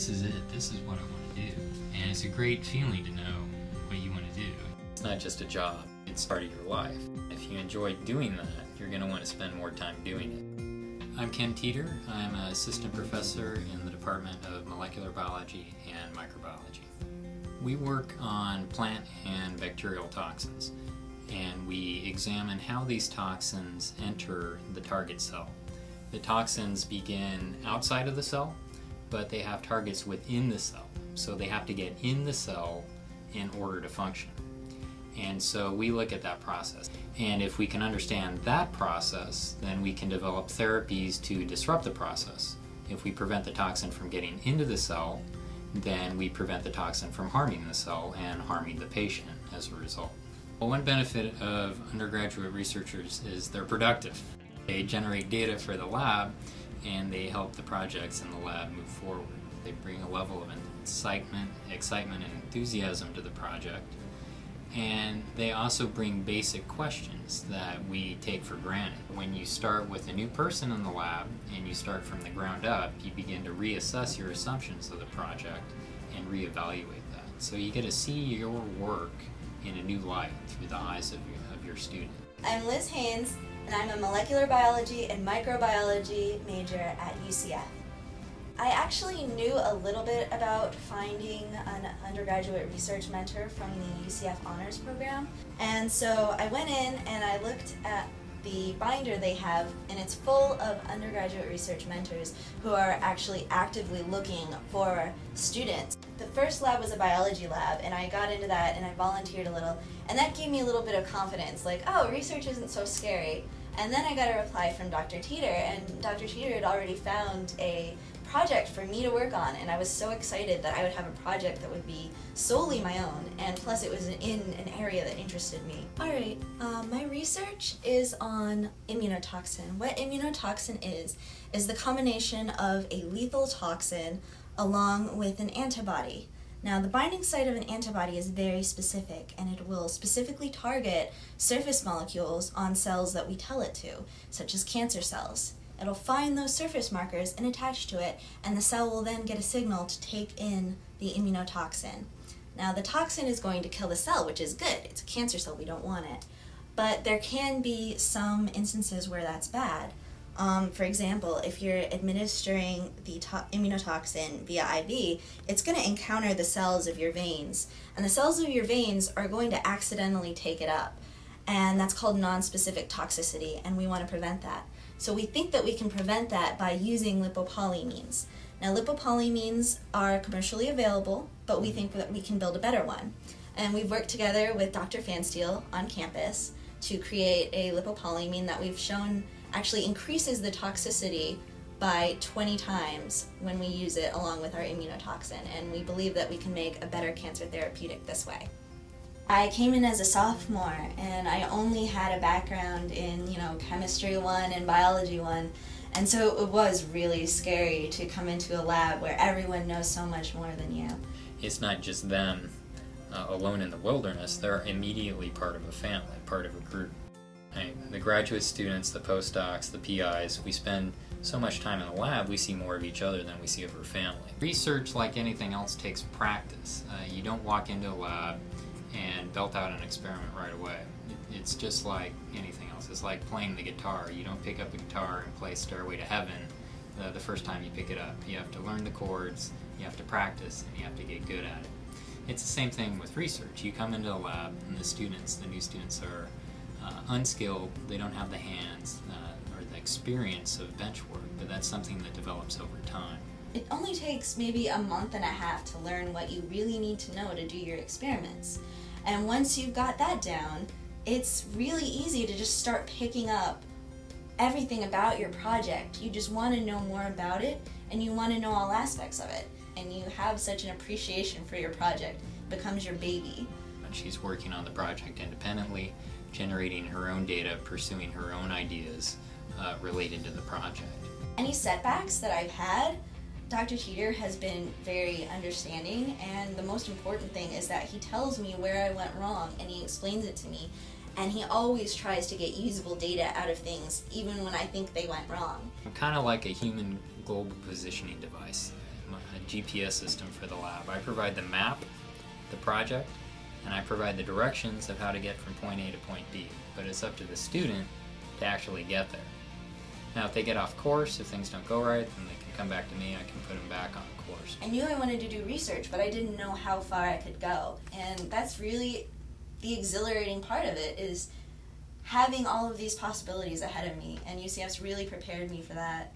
this is it, this is what I want to do. And it's a great feeling to know what you want to do. It's not just a job, it's part of your life. If you enjoy doing that, you're going to want to spend more time doing it. I'm Ken Teeter. I'm an assistant professor in the Department of Molecular Biology and Microbiology. We work on plant and bacterial toxins, and we examine how these toxins enter the target cell. The toxins begin outside of the cell, but they have targets within the cell. So they have to get in the cell in order to function. And so we look at that process. And if we can understand that process, then we can develop therapies to disrupt the process. If we prevent the toxin from getting into the cell, then we prevent the toxin from harming the cell and harming the patient as a result. Well, one benefit of undergraduate researchers is they're productive. They generate data for the lab, and they help the projects in the lab move forward. They bring a level of excitement and enthusiasm to the project, and they also bring basic questions that we take for granted. When you start with a new person in the lab and you start from the ground up, you begin to reassess your assumptions of the project and reevaluate that. So you get to see your work in a new light through the eyes of your student. I'm Liz Haynes, and I'm a molecular biology and microbiology major at UCF. I actually knew a little bit about finding an undergraduate research mentor from the UCF Honors Program, and so I went in and I looked at the binder they have, and it's full of undergraduate research mentors who are actually actively looking for students. The first lab was a biology lab, and I got into that and I volunteered a little, and that gave me a little bit of confidence, like, oh, research isn't so scary. And then I got a reply from Dr. Teeter, and Dr. Teeter had already found a project for me to work on, and I was so excited that I would have a project that would be solely my own, and plus it was in an area that interested me. Alright, my research is on immunotoxin. What immunotoxin is the combination of a lethal toxin along with an antibody. Now, the binding site of an antibody is very specific, and it will specifically target surface molecules on cells that we tell it to, such as cancer cells. It'll find those surface markers and attach to it, and the cell will then get a signal to take in the immunotoxin. Now, the toxin is going to kill the cell, which is good. It's a cancer cell, we don't want it. But there can be some instances where that's bad. For example, if you're administering the immunotoxin via IV, it's going to encounter the cells of your veins, and the cells of your veins are going to accidentally take it up, and that's called non-specific toxicity, and we want to prevent that. So we think that we can prevent that by using lipopolyamines. Now, lipopolyamines are commercially available, but we think that we can build a better one. And we've worked together with Dr. Fansteel on campus to create a lipopolyamine that we've shown actually increases the toxicity by 20 times when we use it along with our immunotoxin, and we believe that we can make a better cancer therapeutic this way. I came in as a sophomore, and I only had a background in, chemistry 1 and biology 1, and so it was really scary to come into a lab where everyone knows so much more than you. It's not just them alone in the wilderness, they're immediately part of a family, part of a group. The graduate students, the postdocs, the PIs, we spend so much time in the lab, we see more of each other than we see of our family. Research, like anything else, takes practice. You don't walk into a lab and belt out an experiment right away. It's just like anything else. It's like playing the guitar. You don't pick up a guitar and play Stairway to Heaven the first time you pick it up. You have to learn the chords, you have to practice, and you have to get good at it. It's the same thing with research. You come into a lab, and the new students are unskilled, they don't have the hands or the experience of bench work, but that's something that develops over time. It only takes maybe a month and a half to learn what you really need to know to do your experiments. And once you've got that down, it's really easy to just start picking up everything about your project. You just want to know more about it, and you want to know all aspects of it. And you have such an appreciation for your project. It becomes your baby. She's working on the project independently, generating her own data, pursuing her own ideas related to the project. Any setbacks that I've had, Dr. Teeter has been very understanding, and the most important thing is that he tells me where I went wrong, and he explains it to me, and he always tries to get usable data out of things, even when I think they went wrong. I'm kind of like a human global positioning device. GPS system for the lab. I provide the map, the project, and I provide the directions of how to get from point A to point B. But it's up to the student to actually get there. Now, if they get off course, if things don't go right, then they can come back to me. I can put them back on course. I knew I wanted to do research, but I didn't know how far I could go. And that's really the exhilarating part of it, is having all of these possibilities ahead of me. And UCF's really prepared me for that.